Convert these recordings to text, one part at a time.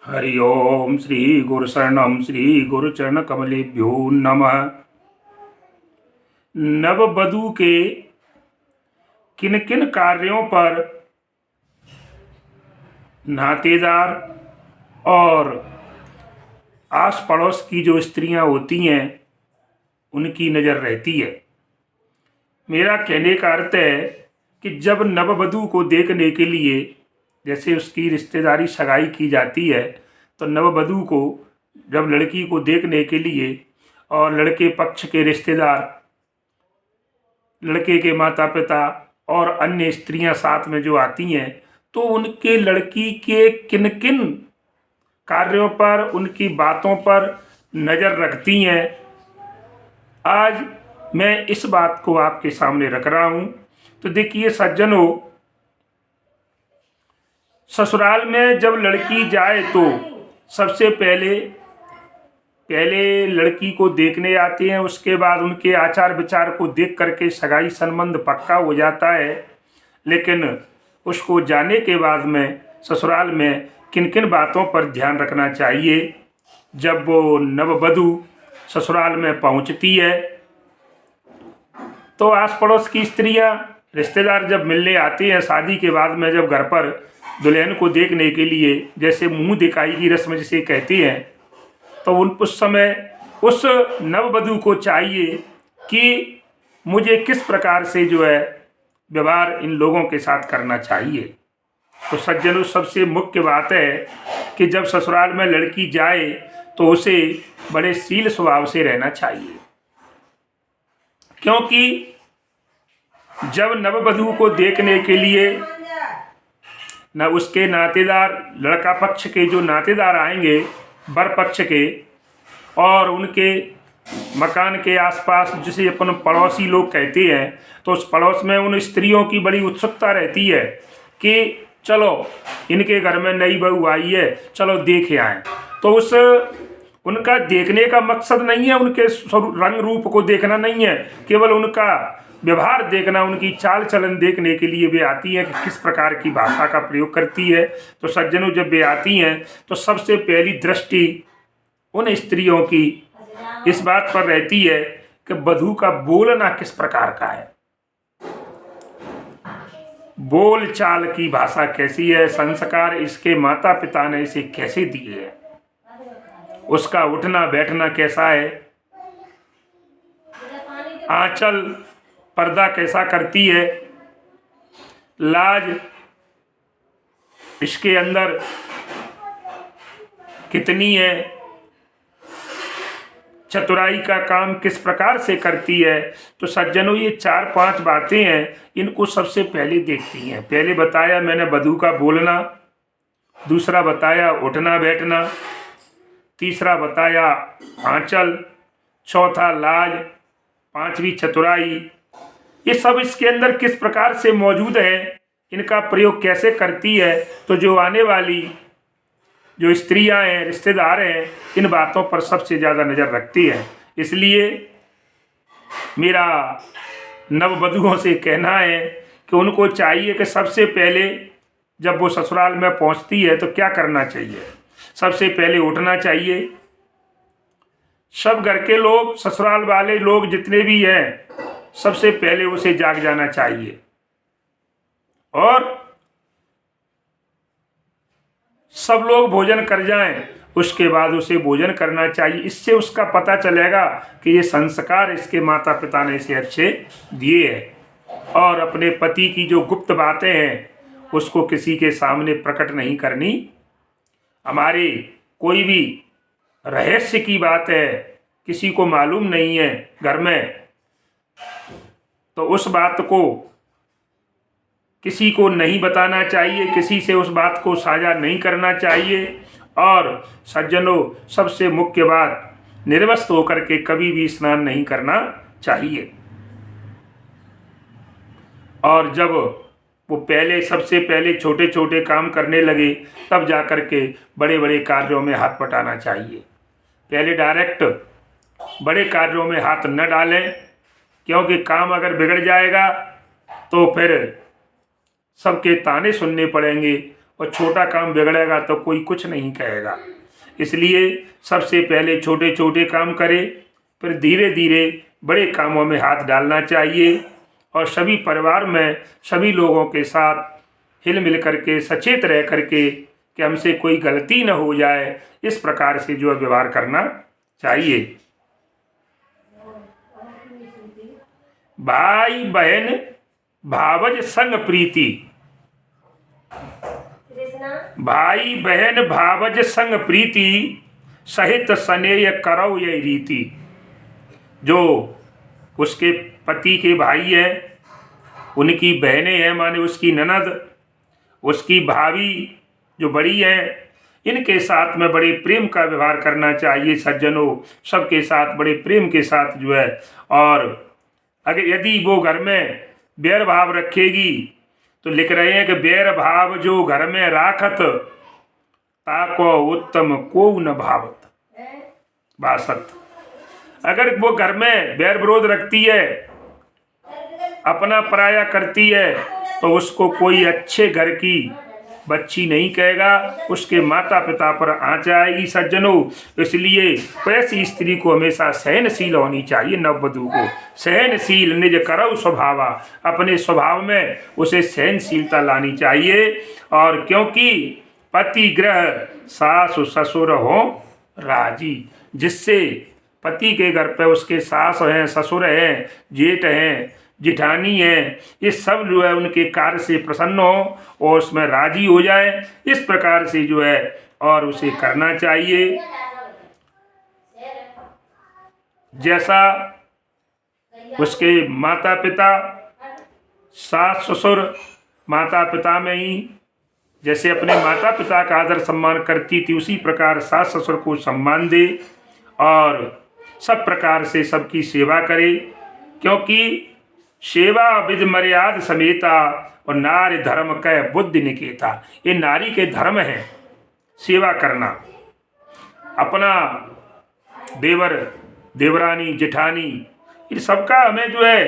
हरि ओम श्री गुरुशरणम श्री गुरुचरण कमलेभ्यो नमः। नववधू के किन किन कार्यों पर नातेदार और आस पड़ोस की जो स्त्रियां होती हैं उनकी नज़र रहती है। मेरा कहने का अर्थ है कि जब नववधू को देखने के लिए जैसे उसकी रिश्तेदारी सगाई की जाती है तो नववधू को जब लड़की को देखने के लिए और लड़के पक्ष के रिश्तेदार, लड़के के माता पिता और अन्य स्त्रियां साथ में जो आती हैं तो उनके लड़की के किन किन कार्यों पर, उनकी बातों पर नज़र रखती हैं, आज मैं इस बात को आपके सामने रख रहा हूँ। तो देखिए सज्जनों, ससुराल में जब लड़की जाए तो सबसे पहले लड़की को देखने आते हैं। उसके बाद उनके आचार विचार को देख करके सगाई संबंध पक्का हो जाता है। लेकिन उसको जाने के बाद में ससुराल में किन किन बातों पर ध्यान रखना चाहिए। जब वो नववधू ससुराल में पहुंचती है तो आस पड़ोस की स्त्रियां, रिश्तेदार जब मिलने आते हैं शादी के बाद में, जब घर पर दुल्हन को देखने के लिए, जैसे मुंह दिखाई की रस्म जिसे कहते हैं, तो उस समय उस नववधू को चाहिए कि मुझे किस प्रकार से जो है व्यवहार इन लोगों के साथ करना चाहिए। तो सज्जनों, सबसे मुख्य बात है कि जब ससुराल में लड़की जाए तो उसे बड़े शील स्वभाव से रहना चाहिए, क्योंकि जब नववधू को देखने के लिए न उसके नातेदार, लड़का पक्ष के जो नातेदार आएंगे वर पक्ष के, और उनके मकान के आसपास जिसे अपन पड़ोसी लोग कहते हैं, तो उस पड़ोस में उन स्त्रियों की बड़ी उत्सुकता रहती है कि चलो इनके घर में नई बहू आई है, चलो देखे आए। तो उस उनका देखने का मकसद नहीं है उनके रंग रूप को देखना नहीं है, केवल उनका व्यवहार देखना, उनकी चाल चलन देखने के लिए वे आती हैं कि किस प्रकार की भाषा का प्रयोग करती है। तो सज्जनों, जब वे आती हैं तो सबसे पहली दृष्टि उन स्त्रियों की इस बात पर रहती है कि वधू का बोलना किस प्रकार का है, बोल चाल की भाषा कैसी है, संस्कार इसके माता पिता ने इसे कैसे दिए हैं, उसका उठना बैठना कैसा है, आंचल पर्दा कैसा करती है, लाज इसके अंदर कितनी है, चतुराई का काम किस प्रकार से करती है। तो सज्जनों, ये 4-5 बातें हैं, इनको सबसे पहले देखती हैं। पहले बताया मैंने वधू का बोलना, दूसरा बताया उठना बैठना, तीसरा बताया आंचल, चौथा लाज, पांचवी चतुराई। ये सब इसके अंदर किस प्रकार से मौजूद है, इनका प्रयोग कैसे करती है। तो जो आने वाली जो स्त्रियां हैं, रिश्तेदार हैं, इन बातों पर सबसे ज़्यादा नज़र रखती है। इसलिए मेरा नववधुओं से कहना है कि उनको चाहिए कि सबसे पहले जब वो ससुराल में पहुंचती है तो क्या करना चाहिए। सबसे पहले उठना चाहिए। सब घर के लोग, ससुराल वाले लोग जितने भी हैं, सबसे पहले उसे जाग जाना चाहिए और सब लोग भोजन कर जाएं, उसके बाद उसे भोजन करना चाहिए। इससे उसका पता चलेगा कि ये संस्कार इसके माता पिता ने इसे अच्छे दिए हैं। और अपने पति की जो गुप्त बातें हैं उसको किसी के सामने प्रकट नहीं करनी। हमारे कोई भी रहस्य की बात है, किसी को मालूम नहीं है घर में, तो उस बात को किसी को नहीं बताना चाहिए, किसी से उस बात को साझा नहीं करना चाहिए। और सज्जनों, सबसे मुख्य बात, निर्वस्त्र होकर के कभी भी स्नान नहीं करना चाहिए। और जब वो सबसे पहले छोटे छोटे काम करने लगे, तब जा कर के बड़े बड़े कार्यों में हाथ बटाना चाहिए। पहले डायरेक्ट बड़े कार्यों में हाथ न डालें, क्योंकि काम अगर बिगड़ जाएगा तो फिर सबके ताने सुनने पड़ेंगे और छोटा काम बिगड़ेगा तो कोई कुछ नहीं कहेगा। इसलिए सबसे पहले छोटे छोटे काम करें, फिर धीरे धीरे बड़े कामों में हाथ डालना चाहिए। और सभी परिवार में सभी लोगों के साथ हिल मिल करके सचेत रह करके कि हमसे कोई गलती न हो जाए, इस प्रकार से जो है व्यवहार करना चाहिए। भाई बहन भावज संग प्रीति, भाई बहन भावज संग प्रीति, सहित स्नेह करौ ये रीति। जो उसके पति के भाई हैं, उनकी बहनें हैं, माने उसकी ननद, उसकी भाभी जो बड़ी हैं, इनके साथ में बड़े प्रेम का व्यवहार करना चाहिए। सज्जनों, सबके साथ बड़े प्रेम के साथ जो है, और अगर यदि वो घर में बैर भाव रखेगी तो लिख रहे हैं कि बैर भाव जो घर में राखत, ताको उत्तम को न भावत बासत। अगर वो घर में बैर विरोध रखती है, अपना पराया करती है, तो उसको कोई अच्छे घर की बच्ची नहीं कहेगा, उसके माता पिता पर आँच आएगी। सज्जनों, इसलिए ऐसी स्त्री को हमेशा सहनशील होनी चाहिए। नववधू को सहनशील निज करौ स्वभावा, अपने स्वभाव में उसे सहनशीलता लानी चाहिए। और क्योंकि पति गृह सासु ससुर हो राजी, जिससे पति के घर पे उसके सास हैं, ससुर हैं, जेठ हैं, जिठानी है, ये सब जो है उनके कार्य से प्रसन्न हो और उसमें राजी हो जाए। इस प्रकार से जो है और उसे करना चाहिए। जैसा उसके माता पिता, सास ससुर, माता पिता में ही जैसे अपने माता पिता का आदर सम्मान करती थी, उसी प्रकार सास ससुर को सम्मान दे और सब प्रकार से सबकी सेवा करे। क्योंकि सेवा विधि मर्याद समेता और नारी धर्म कै बुद्धि निकेता, ये नारी के धर्म है सेवा करना। अपना देवर, देवरानी, जेठानी, इन सबका हमें जो है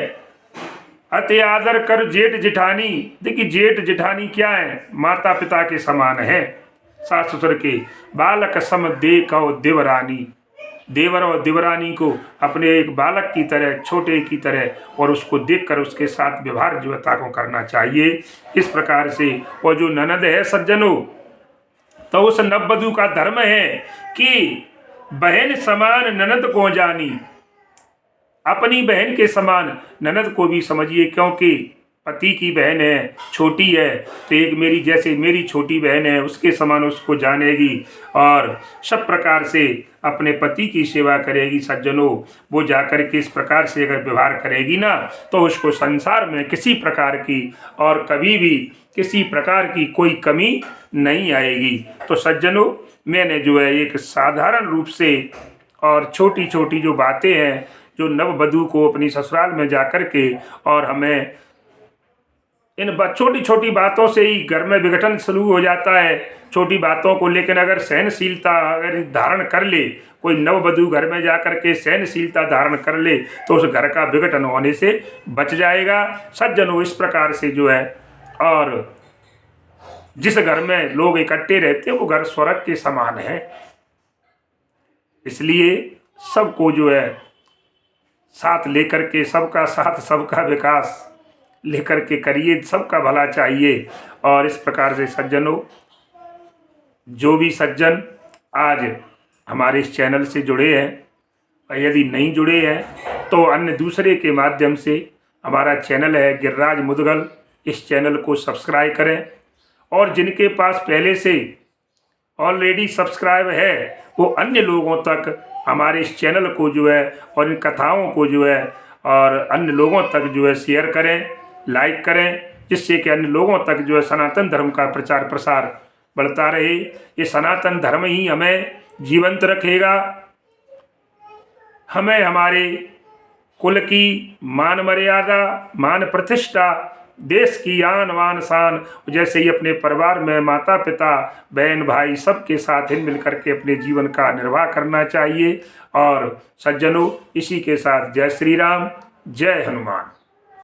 अति आदर कर। जेठ जेठानी, देखिए जेठ जेठानी क्या है, माता पिता के समान है। सास ससुर के बालक सम देखो देवरानी, देवर और देवरानी को अपने एक बालक की तरह, छोटे की तरह, और उसको देखकर उसके साथ व्यवहार जो है ताको करना चाहिए। इस प्रकार से और जो ननद है सज्जनों, तो उस नववधू का धर्म है कि बहन समान ननद को जानी, अपनी बहन के समान ननद को भी समझिए। क्योंकि पति की बहन है, छोटी है, तो एक मेरी जैसे मेरी छोटी बहन है उसके समान उसको जानेगी और सब प्रकार से अपने पति की सेवा करेगी। सज्जनों, वो जाकर के इस प्रकार से अगर व्यवहार करेगी ना, तो उसको संसार में किसी प्रकार की और कभी भी किसी प्रकार की कोई कमी नहीं आएगी। तो सज्जनों, मैंने जो है एक साधारण रूप से और छोटी छोटी जो बातें हैं, जो नववधू को अपनी ससुराल में जाकर के, और हमें इन छोटी छोटी बातों से ही घर में विघटन शुरू हो जाता है, छोटी बातों को। लेकिन अगर सहनशीलता अगर धारण कर ले, कोई नववधू घर में जाकर के सहनशीलता धारण कर ले, तो उस घर का विघटन होने से बच जाएगा। सज्जनों, इस प्रकार से जो है, और जिस घर में लोग इकट्ठे रहते हैं वो घर स्वर्ग के समान है। इसलिए सबको जो है साथ लेकर के, सबका साथ सबका विकास लेकर के करिए, सबका भला चाहिए। और इस प्रकार से सज्जनों, जो भी सज्जन आज हमारे इस चैनल से जुड़े हैं, और यदि नहीं जुड़े हैं तो अन्य दूसरे के माध्यम से, हमारा चैनल है गिरिराज मुदगल, इस चैनल को सब्सक्राइब करें। और जिनके पास पहले से ऑलरेडी सब्सक्राइब है, वो अन्य लोगों तक हमारे इस चैनल को जो है और इन कथाओं को जो है और अन्य लोगों तक जो है शेयर करें, लाइक करें, जिससे कि अन्य लोगों तक जो है सनातन धर्म का प्रचार प्रसार बढ़ता रहे। ये सनातन धर्म ही हमें जीवंत रखेगा, हमें हमारे कुल की मान मर्यादा, मान प्रतिष्ठा, देश की आन वान शान, जैसे ही अपने परिवार में माता पिता, बहन भाई सबके साथ हिल मिल करके अपने जीवन का निर्वाह करना चाहिए। और सज्जनों, इसी के साथ जय श्री राम, जय हनुमान।